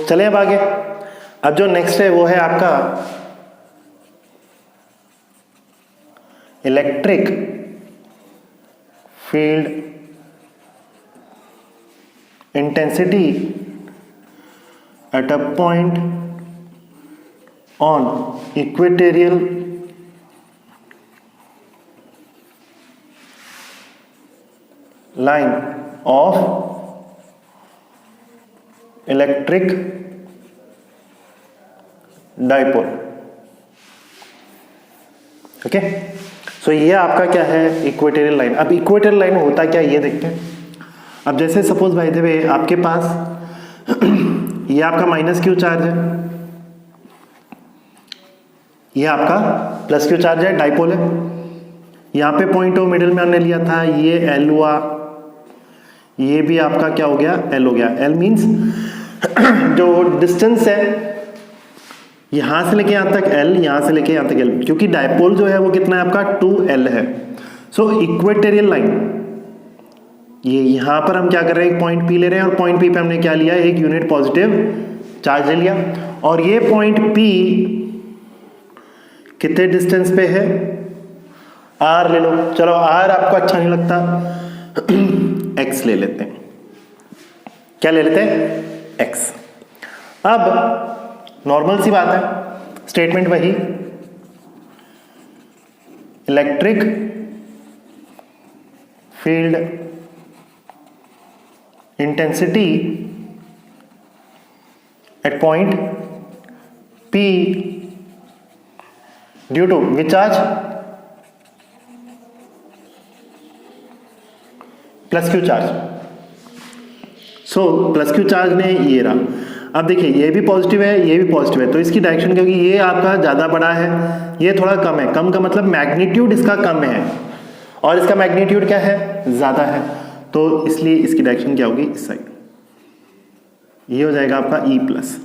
चले अब आगे। अब जो नेक्स्ट है वो है आपका electric field intensity at a point on equatorial line of electric dipole. Okay, so ये आपका क्या है, इक्वेटोरियल लाइन। अब इक्वेटोरियल लाइन होता क्या ये देखते हैं। अब जैसे सपोज भाई देवे आपके पास ये आपका माइनस क्यू चार्ज है, ये आपका प्लस क्यू चार्ज है, डाइपोल है। यहाँ पे पॉइंट ऑफ मिडिल में हमने लिया था, ये एल हुआ, ये भी आपका क्या हो गया, एल हो गया। एल मीन्स जो डिस्टेंस है यहां से लेके यहां तक एल, यहां से लेके यहां तक एल, क्योंकि डायपोल जो है वो कितना है आपका 2L है। सो इक्वेटोरियल लाइन, ये यहां पर हम क्या कर रहे हैं, एक पॉइंट पी ले रहे हैं और पॉइंट पी पे हमने क्या लिया, एक यूनिट पॉजिटिव चार्ज ले लिया। और ये पॉइंट पी कितने डिस्टेंस पे है, आर ले लो। चलो आर आपको अच्छा नहीं लगता, एक्स ले लेते हैं। क्या ले लेते हैं, एक्स। अब नॉर्मल सी बात है, स्टेटमेंट वही, electric field intensity at point P due to which charge, plus Q charge. So plus Q charge ने ये रहा। अब देखिए ये भी पॉजिटिव है, ये भी पॉजिटिव है, तो इसकी डायरेक्शन, क्योंकि ये आपका ज़्यादा बड़ा है, ये थोड़ा कम है। कम का मतलब मैग्नीट्यूड इसका कम है और इसका मैग्नीट्यूड क्या है, ज़्यादा है, तो इसलिए इसकी डायरेक्शन क्या होगी, इस साइड। ये हो जाएगा आपका E प्लस,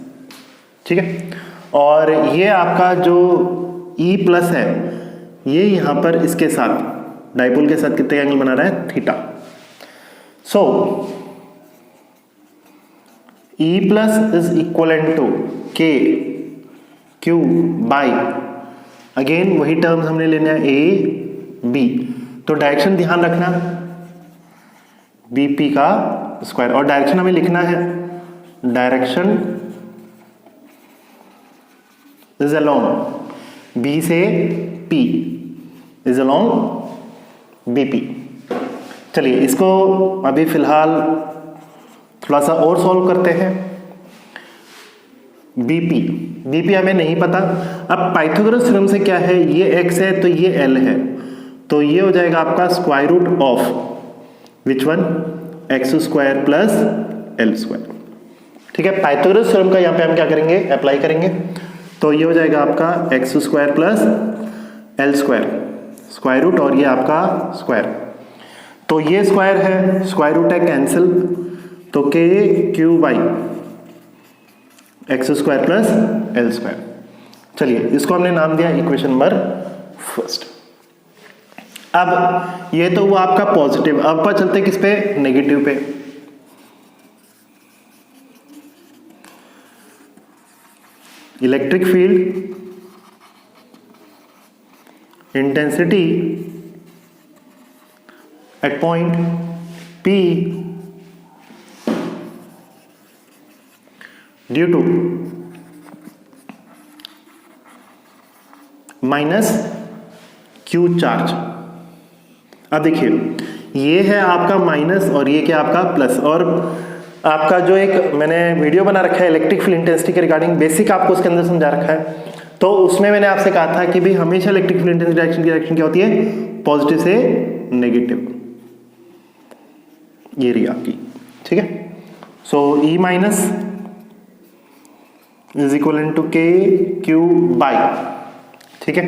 ठीक है। और ये आपका जो E प्लस है, ये यहाँ पर इसके साथ डाइपोल के साथ कितने एंगल बना रहा है, theta. So E plus is equivalent to K Q by, again वही टर्म्स हमने लेना है, ए बी। तो डायरेक्शन ध्यान रखना, बीपी का स्क्वायर, और डायरेक्शन हमें लिखना है, डायरेक्शन इज अलोंग बी से पी, इज अलोंग बीपी। चलिए इसको अभी फिलहाल थोड़ा सा और सॉल्व करते हैं। बीपी हमें नहीं पता। अब पाइथागोरस थ्योरम से क्या है, ये x है तो ये l है, तो ये हो जाएगा आपका square root of which one, X square plus L square. ठीक है, पाइथागोरस थ्योरम का यहाँ पे हम क्या करेंगे, अप्लाई करेंगे। तो ये हो जाएगा आपका X square plus L square, square root, और ये आपका स्क्वायर। तो ये स्क्वायर है, स्क्वायर रूट है, कैंसिल, तो के Q by X square plus L square. चलिए इसको हमने नाम दिया इक्वेशन नंबर फर्स्ट। अब ये तो हुआ आपका पॉजिटिव। अब पर चलते किस पे, नेगेटिव पे। Electric field intensity at point P due to minus Q charge. अब देखिए ये है आपका माइनस और ये क्या आपका प्लस, और आपका जो एक मैंने वीडियो बना रखा है इलेक्ट्रिक फील्ड इंटेंसिटी के रिगार्डिंग, बेसिक आपको उसके अंदर समझा रखा है। तो उसमें मैंने आपसे कहा था कि भाई हमेशा इलेक्ट्रिक फील्ड इंटेंसिटी डायरेक्शन की डायरेक्शन क्या होती है, पॉजिटिव से नेगेटिव। ये रही आपकी, ठीक है। So E minus is equal to K Q by, ठीक है।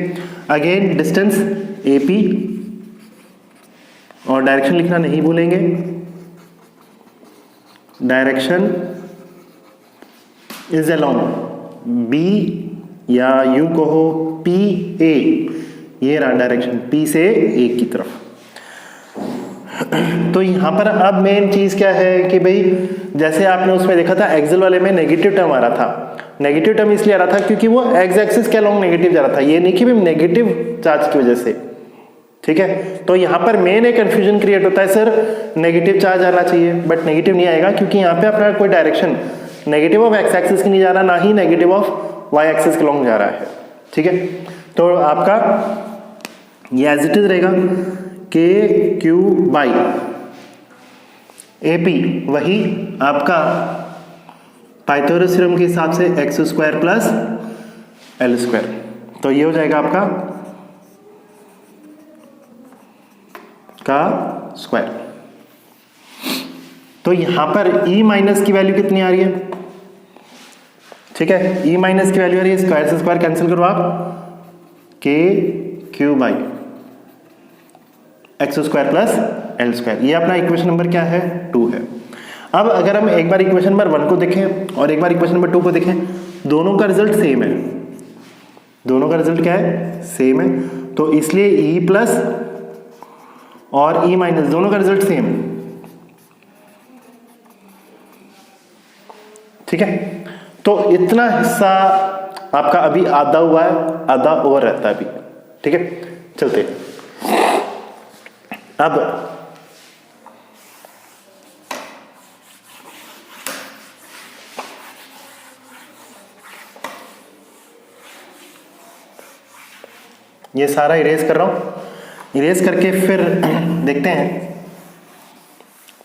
अगेन डिस्टेंस AP, और डायरेक्शन लिखना नहीं भूलेंगे, डायरेक्शन इज अलोंग B, या यूं कहो PA, ये रहा डायरेक्शन P से A की तरफ। तो यहाँ पर अब मेन चीज़ क्या है कि भाई जैसे आपने उसमें देखा था एक्सेल वाले में नेगेटिव टर्म आ रहा था। नेगेटिव टर्म इसलिए आ रहा था क्योंकि वो एक्स एक्सिस के अलोंग नेगेटिव जा रहा था, ये नहीं कि भाई नेगेटिव चार्ज की वजह से। ठीक है, तो यहाँ पर मेन एक कंफ्यूजन क्रिएट होता है, सर नेगेटिव चार्ज आना चाहिए, बट नेगेटिव नहीं आएगा क्योंकि यहाँ पे अपना कोई direction negative of x axis की नहीं जा रहा, ना ही नेगेटिव ऑफ वाई एक्सिस के अलोंग जा रहा है। ठीक है, तो आपका ये एज इट इज रहेगा के क्यू बाई ए पी, वही आपका पाइथागोरस थ्योरम के हिसाब से x square plus L square, तो ये हो जाएगा आपका का स्क्वायर। तो यहां पर e माइनस की वैल्यू कितनी आ रही है? ठीक है, e माइनस की वैल्यू आ रही है, स्क्वायर से स्क्वायर कैंसिल करो आप, के Q by X square plus L square, ये अपना इक्वेशन नंबर क्या है? 2 है। अब अगर हम एक बार इक्वेशन नंबर 1 को देखें और एक बार इक्वेशन नंबर 2 को देखें, दोनों का रिजल्ट सेम है। दोनों का रिजल्ट क्या है? सेम है, तो इसलिए e प्लस और e माइनस दोनों का रिजल्ट सेम। ठीक है, तो इतना हिस्सा आपका अभी आधा हुआ है, आधा और रहता है अभी। ठीक है, चलते अब ये सारा इरेज कर रहा हूं, इरेज करके फिर देखते हैं।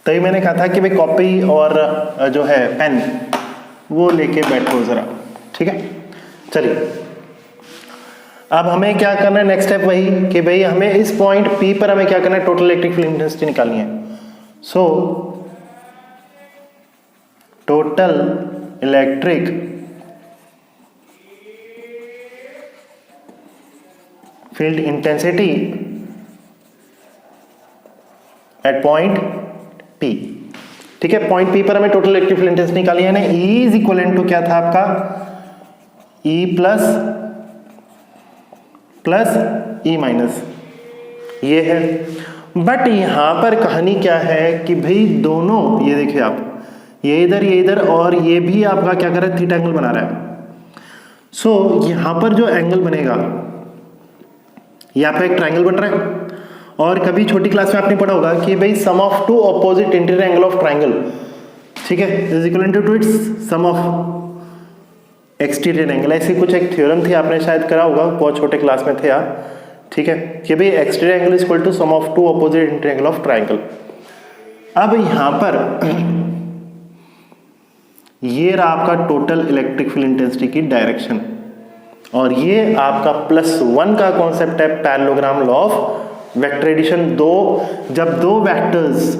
तभी मैंने कहा था कि भाई कॉपी और जो है पेन वो लेके बैठो जरा। ठीक है, चलिए अब हमें क्या करना है, नेक्स्ट स्टेप वही कि भाई हमें इस पॉइंट P पर हमें क्या करना है, टोटल इलेक्ट्रिक फील्ड इंटेंसिटी निकालनी है। So total electric field intensity at point P। ठीक है, पॉइंट P पर हमें टोटल इलेक्ट्रिक फील्ड इंटेंसिटी निकाली है ना। E इज इक्वल टू क्या था आपका, E प्लस E माइनस, ये है। बट यहां पर कहानी क्या है कि भाई दोनों, ये देखिए आप, ये इधर और ये भी आपका क्या कर रहा है, थीटा एंगल बना रहा है। सो यहां पर जो एंगल बनेगा, ये आपका एक ट्रायंगल बन रहा है। और कभी छोटी क्लास में आपने पढ़ा होगा कि भाई sum of two opposite interior angle of triangle, ठीक है, is equal to its sum of exterior angle. ऐसी कुछ एक थ्योरम थी, आपने शायद करा होगा, बहुत छोटे क्लास में थे आप। ठीक है, कि भाई exterior angle is equal to sum of two opposite interior angle of triangle. अब यहां पर ये रहा आपका टोटल इलेक्ट्रिक फील्ड इंटेंसिटी की डायरेक्शन, और ये आपका +1 का कॉन्सेप्ट है parallelogram law of vector addition. जब दो वेक्टर्स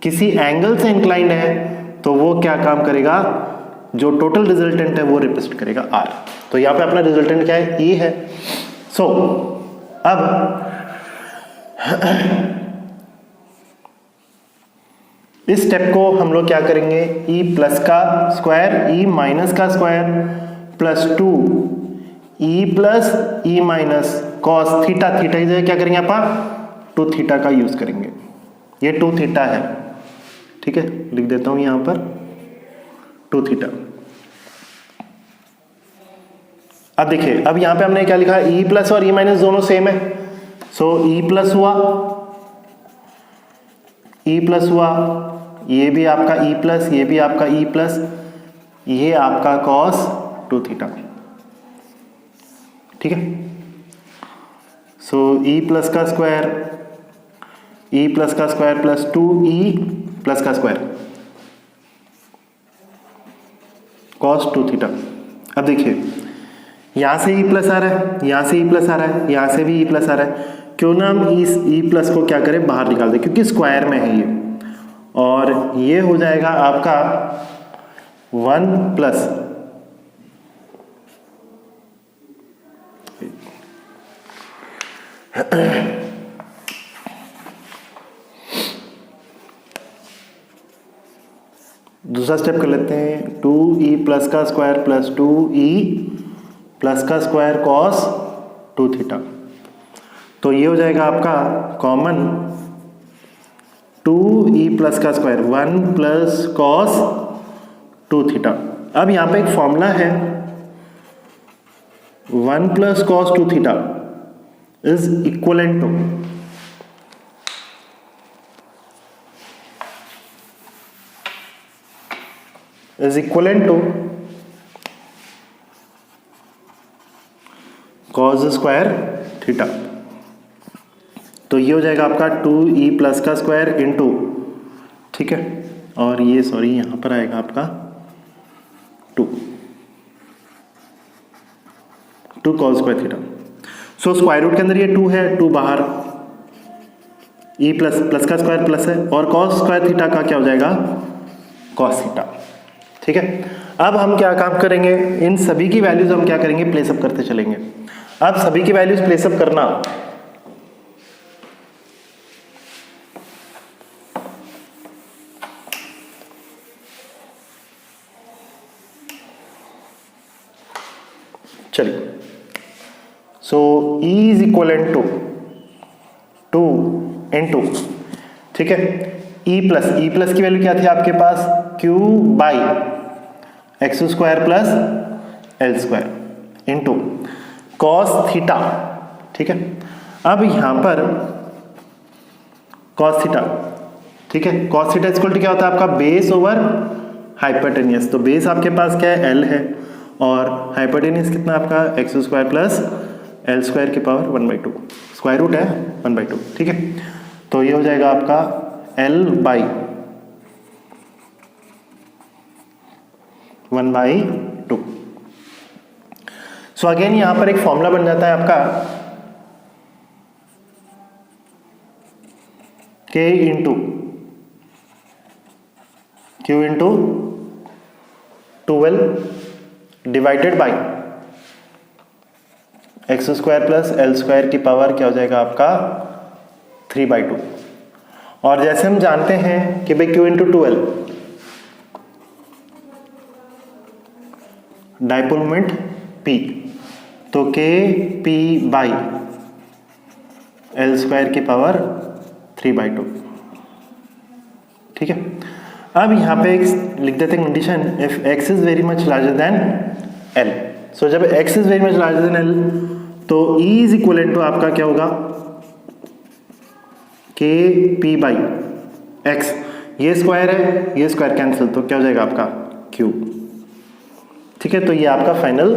किसी एंगल से इंक्लाइंड है तो वो क्या काम करेगा, जो टोटल रिजल्टेंट है वो रिप्रेजेंट करेगा R। तो यहाँ पे अपना रिजल्टेंट क्या है, E है। सो अब इस स्टेप को हम लोग क्या करेंगे, E प्लस का स्क्वायर E माइनस का square plus 2 E plus E minus cos theta, theta की जगह क्या करेंगे आप 2 थीटा का यूज करेंगे। ये 2 थीटा है, ठीक है, लिख देता हूं यहां पर 2 थीटा। अब देखिए, अब यहां पे हमने क्या लिखा, E प्लस और E माइनस दोनों सेम है। सो E प्लस हुआ, E प्लस हुआ, ये भी आपका E प्लस, ये भी आपका E प्लस, ये आपका कॉस 2 थीटा। ठीक है, सो E प्लस का स्क्वायर, E प्लस का स्क्वायर प्लस 2E प्लस का स्क्वायर कॉस 2 थीटा। अब देखिए, यहां से E प्लस आ रहा है, यहां से E प्लस आ रहा है, यहां से भी E प्लस आ रहा है। क्यों ना हम इस E प्लस को क्या करें, बाहर निकाल दें, क्योंकि स्क्वायर में है ये, और ये हो जाएगा आपका 1 प्लस दूसरा स्टेप कर लेते हैं, 2E प्लस का स्क्वायर प्लस 2E प्लस का स्क्वायर कॉस 2 थीटा। तो ये हो जाएगा आपका कॉमन 2e प्लस का स्क्वायर 1 प्लस कॉस 2 थीटा। अब यहाँ पे एक फॉर्मूला है 1 plus cos 2 theta is equivalent to cos square theta. तो ये हो जाएगा आपका 2e प्लस का स्क्वायर इंटू, ठीक है, और ये सॉरी यहाँ पर आएगा आपका 2 cos square theta. So square root के अंदर ये 2 है, 2 बाहर, e प्लस का स्क्वायर प्लस है, और कॉस स्क्वायर थीटा का क्या हो जाएगा कॉस थीटा। ठीक है, अब हम क्या काम करेंगे, इन सभी की वैल्यूज हम क्या करेंगे, प्लेसअप करते चलेंगे। अब सभी की वैल्यूज प्लेसअप करना, चलिए, so E is equivalent to 2 into, ठीक है, E प्लस की वैल्यू क्या थी आपके पास, Q by X square plus L square into cos theta. ठीक है, अब यहां पर कॉस थीटा, ठीक है, कॉस थीटा इक्वल टू क्या होता है आपका बेस ओवर हाइपोटेनियस। तो बेस आपके पास क्या है, L है, और हाइपोटेनियस कितना आपका X square plus L square की पावर 1/2, स्क्वायर रूट है 1/2। ठीक है, तो ये हो जाएगा आपका L बाई 1/2। सो अगेन यहां पर एक फॉर्मूला बन जाता है आपका K into Q into 12 divided by X square plus L square की पावर क्या हो जाएगा आपका 3/2। और जैसे हम जानते हैं कि भाई Q into 12 dipole moment P, तो K P by L square की पावर 3/2। ठीक है, अब यहां पे एक लिख देते हैं condition, if x is very much larger than L। सो जब x is very much larger than L, तो E इज इक्वलेंट टू आपका क्या होगा, K P बाई x, ये स्क्वायर है, ये स्क्वायर कैंसिल, तो क्या हो जाएगा आपका Q। ठीक है, तो ये आपका फाइनल